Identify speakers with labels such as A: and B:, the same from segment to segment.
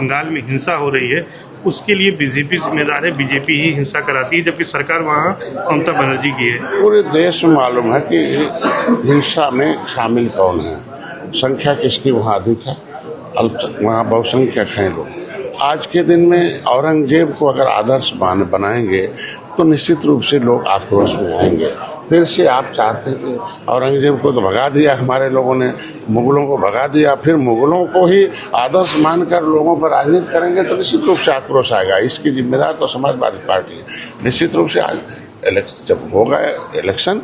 A: बंगाल में हिंसा हो रही है उसके लिए बीजेपी जिम्मेदार है, बीजेपी ही हिंसा कराती है, जबकि सरकार वहाँ ममता बनर्जी की है।
B: पूरे देश में मालूम है कि हिंसा में शामिल कौन है, संख्या किसकी वहाँ अधिक है, वहाँ बहुसंख्यक हैं लोग। आज के दिन में औरंगजेब को अगर आदर्श बनाएंगे तो निश्चित रूप से लोग आक्रोश में आएंगे। फिर से आप चाहते हैं कि औरंगजेब को तो भगा दिया हमारे लोगों ने, मुगलों को भगा दिया, फिर मुगलों को ही आदर्श मानकर लोगों पर राजनीति करेंगे तो निश्चित रूप से आक्रोश आएगा। इसकी जिम्मेदार तो समाजवादी पार्टी है। निश्चित रूप से आज जब होगा इलेक्शन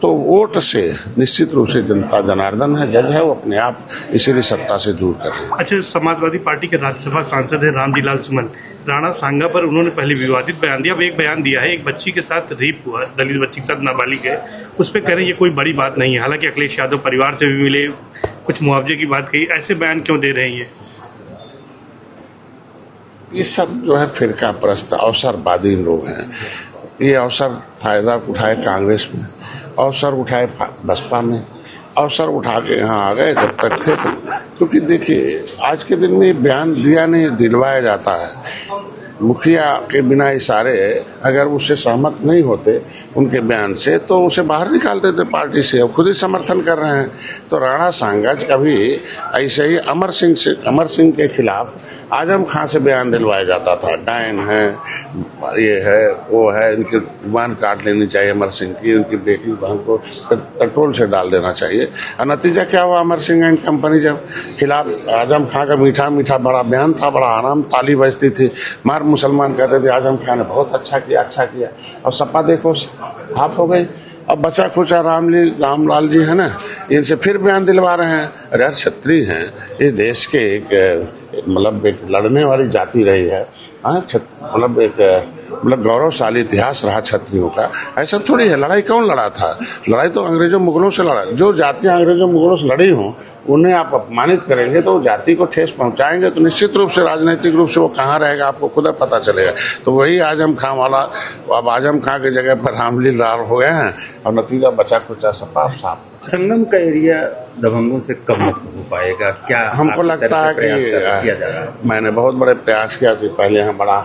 B: तो वोट से निश्चित रूप से जनता जनार्दन है, जज है, वो अपने आप इसीलिए सत्ता से दूर कर रहे हैं।
A: अच्छा, समाजवादी पार्टी के राज्यसभा सांसद है रामजीलाल सुमन, राणा सांगा पर उन्होंने पहले विवादित बयान दिया। अब एक बयान दिया है, एक बच्ची के साथ रेप हुआ, दलित बच्ची के साथ नाबालिग है, उस पर कह रहे हैं ये कोई बड़ी बात नहीं है। हालांकि अखिलेश यादव परिवार से भी मिले, कुछ मुआवजे की बात कही, ऐसे बयान क्यों दे रहे हैं?
B: ये सब जो है फिरका परस्त अवसरवादी लोग हैं। ये अवसर फायदा उठाए कांग्रेस में, अवसर उठाए बसपा में, अवसर उठा के यहाँ आ गए जब तक थे तो। क्योंकि देखिए आज के दिन में बयान दिया नहीं दिलवाया जाता है। मुखिया के बिना इशारे अगर उससे सहमत नहीं होते उनके बयान से तो उसे बाहर निकालते थे पार्टी से। अब खुद ही समर्थन कर रहे हैं। तो राणा सांगा कभी ऐसे ही अमर सिंह के खिलाफ आजम खां से बयान दिलवाया जाता था, डायन है, ये है, वो है, इनकी जुबान काट लेनी चाहिए अमर सिंह की, उनकी बेटी बहन को पेट्रोल से डाल देना चाहिए। और नतीजा क्या हुआ? अमर सिंह एंड कंपनी जब खिलाफ आजम खां का मीठा मीठा बड़ा बयान था, बड़ा आराम, ताली बजती थी, मार मुसलमान कहते थे आजम खां ने बहुत अच्छा किया। और सपा देखो हाफ हो गई। अब बचा खुचा रामलाल जी है ना, इनसे फिर बयान दिलवा रहे हैं। अरे यार क्षत्रिय हैं, इस देश के एक लड़ने वाली जाति रही है, मतलब गौरवशाली इतिहास रहा क्षत्रियों का। ऐसा थोड़ी है, लड़ाई कौन लड़ा था? लड़ाई तो अंग्रेजों मुगलों से लड़ा। जो जातियां अंग्रेजों मुगलों से लड़ी हों उन्हें आप अपमानित करेंगे तो जाति को ठेस पहुंचाएंगे तो निश्चित रूप से राजनीतिक रूप से वो कहाँ रहेगा आपको खुद पता चलेगा। तो वही आजम खां वाला, अब आजम खां की जगह पर रामलील राव हो गए हैं और नतीजा बचा खुचा साफ।
C: संगम का एरिया दबंगों से कब मुक्त हो पाएगा? क्या
B: हमको लगता है कि मैंने बहुत बड़े प्रयास किया कि पहले यहाँ बड़ा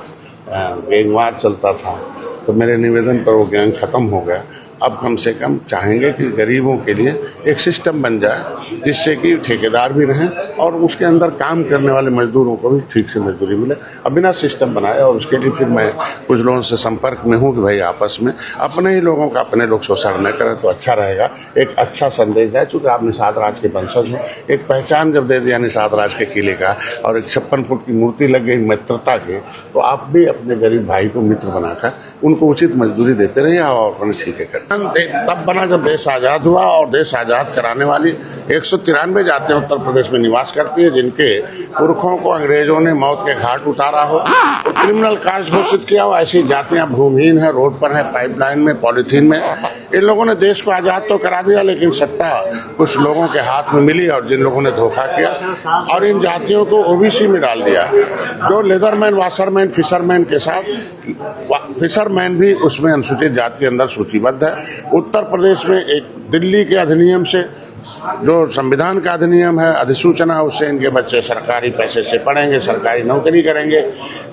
B: गैंगवार चलता था, तो मेरे निवेदन पर वो गैंग खत्म हो गया। अब कम से कम चाहेंगे कि गरीबों के लिए एक सिस्टम बन जाए जिससे कि ठेकेदार भी रहें और उसके अंदर काम करने वाले मजदूरों को भी ठीक से मजदूरी मिले। अब बिना सिस्टम बनाए, और उसके लिए फिर मैं कुछ लोगों से संपर्क में हूँ कि भाई आपस में अपने ही लोगों का अपने लोग शोषण न करें तो अच्छा रहेगा। एक अच्छा संदेश है, चूंकि आप निषाद राज के वंशज हो, एक पहचान जब दे दिया निषाद राज के किले का और एक 56 फुट की मूर्ति लग गई मित्रता की, तो आप भी अपने गरीब भाई को मित्र बनाकर उनको उचित मजदूरी देते रहिए और अपने ठीक है करते। तब बना जब देश आजाद हुआ, और देश आजाद कराने वाली 193 जातियां उत्तर प्रदेश में निवास करती है, जिनके पुरखों को अंग्रेजों ने मौत के घाट उतारा हो, तो क्रिमिनल कास्ट घोषित किया हो। ऐसी जातियां भूमिहीन है, रोड पर है, पाइपलाइन में, पॉलिथीन में। इन लोगों ने देश को आजाद तो करा दिया, लेकिन सत्ता कुछ लोगों के हाथ में मिली और जिन लोगों ने धोखा किया और इन जातियों को ओबीसी में डाल दिया। जो लेदरमैन, वाशरमैन, फिशरमैन के साथ फिशरमैन भी उसमें अनुसूचित जाति के अंदर सूचीबद्ध है। उत्तर प्रदेश में एक दिल्ली के अधिनियम से, जो संविधान का अधिनियम है, अधिसूचना, उससे इनके बच्चे सरकारी पैसे से पढ़ेंगे, सरकारी नौकरी करेंगे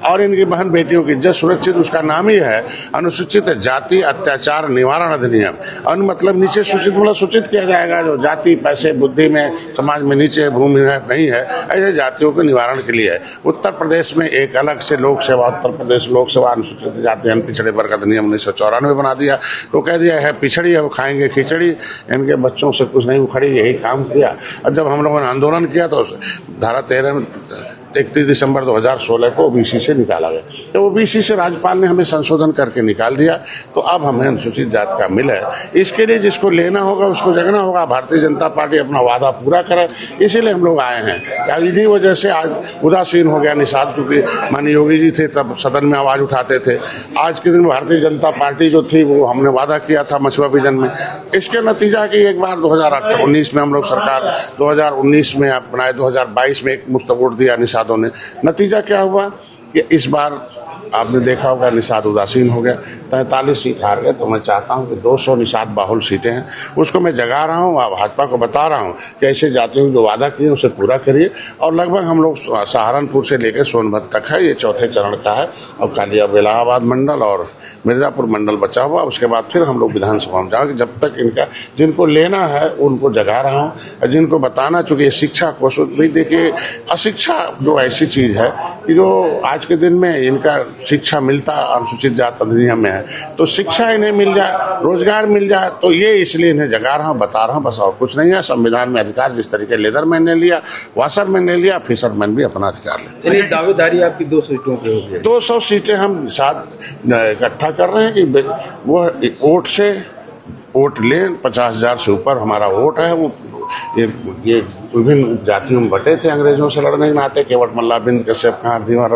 B: और इनकी बहन बेटियों की इज्जत सुरक्षित। उसका नाम ही है अनुसूचित जाति अत्याचार निवारण अधिनियम। अन मतलब नीचे सूचित, मतलब सूचित किया जाएगा जो जाति पैसे बुद्धि में समाज में नीचे भूमि नहीं है, ऐसे जातियों के निवारण के लिए है। उत्तर प्रदेश में एक अलग से लोक सेवा, उत्तर प्रदेश लोक सेवा अनुसूचित जाति पिछड़े वर्ग अधिनियम 1994 बना दिया। तो कह दिया है पिछड़ी है वो खाएंगे खिचड़ी, इनके बच्चों से कुछ नहीं उखड़ी, यही काम किया। और जब हम लोगों ने आंदोलन किया तो धारा 13 में 31 दिसंबर 2016 को ओबीसी से निकाला गया। तो ओबीसी से राज्यपाल ने हमें संशोधन करके निकाल दिया, तो अब हमें अनुसूचित जाति का मिल है। इसके लिए जिसको लेना होगा उसको जगना होगा। भारतीय जनता पार्टी अपना वादा पूरा करे, इसीलिए हम लोग आए हैं। इन्हीं वजह से आज उदासीन हो गया निषाद, क्योंकि माननीय योगी जी थे तब सदन में आवाज उठाते थे। आज के दिन भारतीय जनता पार्टी जो थी वो हमने वादा किया था मछुआ विजन में। इसके नतीजा की एक बार 2019 में हम लोग सरकार 2019 में बनाए, 2022 में एक मुफ्त वोट दिया निषादों ने। नतीजा क्या हुआ कि इस बार आपने देखा होगा निषाद उदासीन हो गया, 43 सीट हार गए। तो मैं चाहता हूं कि 200 निषाद बाहुल सीटें हैं, उसको मैं जगा रहा हूं, भाजपा को बता रहा हूं कि ऐसे जातियों जो वादा किए उसे पूरा करिए। और लगभग हम लोग सहारनपुर से लेकर सोनभद्र तक है, ये चौथे चरण का है। अब खाली अब इलाहाबाद मंडल और मिर्जापुर मंडल बचा हुआ, उसके बाद फिर हम लोग विधानसभा में जाएंगे। जब तक इनका जिनको लेना है उनको जगा रहा हूं, और जिनको बताना, चूंकि शिक्षा को भी देखिए, अशिक्षा जो ऐसी चीज है कि जो आज के दिन में इनका शिक्षा मिलता अनुसूचित जाति अधिनियम में है, तो शिक्षा इन्हें मिल जाए, रोजगार मिल जाए, तो ये इसलिए इन्हें जगा रहा हूं, बता रहा हूं, बस और कुछ नहीं है। संविधान में अधिकार जिस तरीके लेदरमैन ने लिया, वाशरमैन ने लिया, फिशरमैन भी अपना अधिकार ले।
C: चलिए, दावेदारी आपकी 200 सीटों की होगी।
B: 200 सीटें हम साथ इकट्ठा कर रहे हैं कि वो वोट लें। 50,000 से ऊपर हमारा वोट है। वो ये विभिन्न जातियों में बटे थे अंग्रेजों से लड़ने के नाते, केवट मल्ला बिंद कश्यप कहार दीवार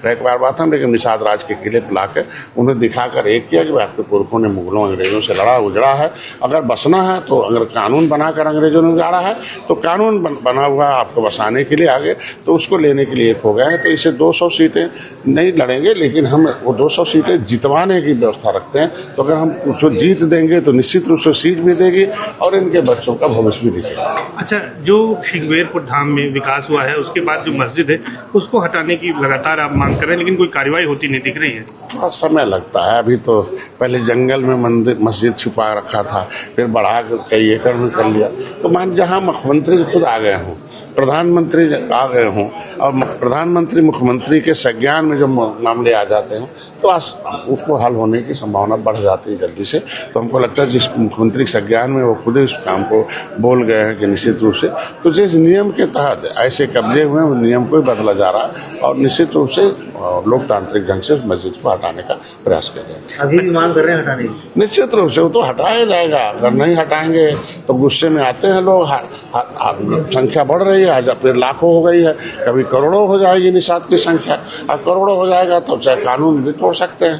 B: रैकवार बात हम, लेकिन निषाद राज के किले पर लाकर उन्हें दिखाकर एक किया कि आपके पुरखों ने मुगलों अंग्रेजों से लड़ा उजड़ा है, अगर बसना है तो अगर कानून बनाकर अंग्रेजों ने उजाड़ा है तो कानून बना हुआ है आपको बसाने के लिए आगे, तो उसको लेने के लिए एक हो गए हैं। तो इसे 200 सीटें नहीं लड़ेंगे, लेकिन हम वो 200 सीटें जितवाने की व्यवस्था रखते हैं। तो अगर हम उसको जीत देंगे तो निश्चित रूप से सीट भी देगी और इनके बच्चों का भविष्य भी दिखेगा।
A: अच्छा, जो शिंगवेरपुर धाम में विकास हुआ है उसके बाद जो मस्जिद है उसको हटाने की लगातार आप मांग कर रहे हैं, लेकिन कोई कार्रवाई होती नहीं दिख रही है।
B: थोड़ा समय लगता है। अभी तो पहले जंगल में मस्जिद छुपा रखा था, फिर बढ़ा कर कई एकड़ में कर लिया। तो मान जहां मुख्यमंत्री खुद आ गए हों, प्रधानमंत्री आ गए हों और प्रधानमंत्री मुख्यमंत्री के संज्ञान में जो मामले आ जाते हैं तो उसको हल होने की संभावना बढ़ जाती है जल्दी से। तो हमको लगता है जिस मुख्यमंत्री के संज्ञान में वो खुद इस काम को बोल गए हैं कि निश्चित रूप से, तो जिस नियम के तहत ऐसे कब्जे हुए हैं उस नियम को ही बदला जा रहा है और निश्चित रूप से लोकतांत्रिक ढंग से उस मस्जिद को हटाने का प्रयास कर रहे हैं।
C: अभी भी मांग कर रहे हैं हटाने की?
B: निश्चित रूप से वो तो हटाया जाएगा। अगर नहीं हटाएंगे तो गुस्से में आते हैं लोग, संख्या बढ़ रही है, आज फिर लाखों हो गई है, कभी करोड़ों हो जाएगी निषाद की संख्या। और करोड़ों हो जाएगा तो चाहे कानून भी तोड़ सकते हैं।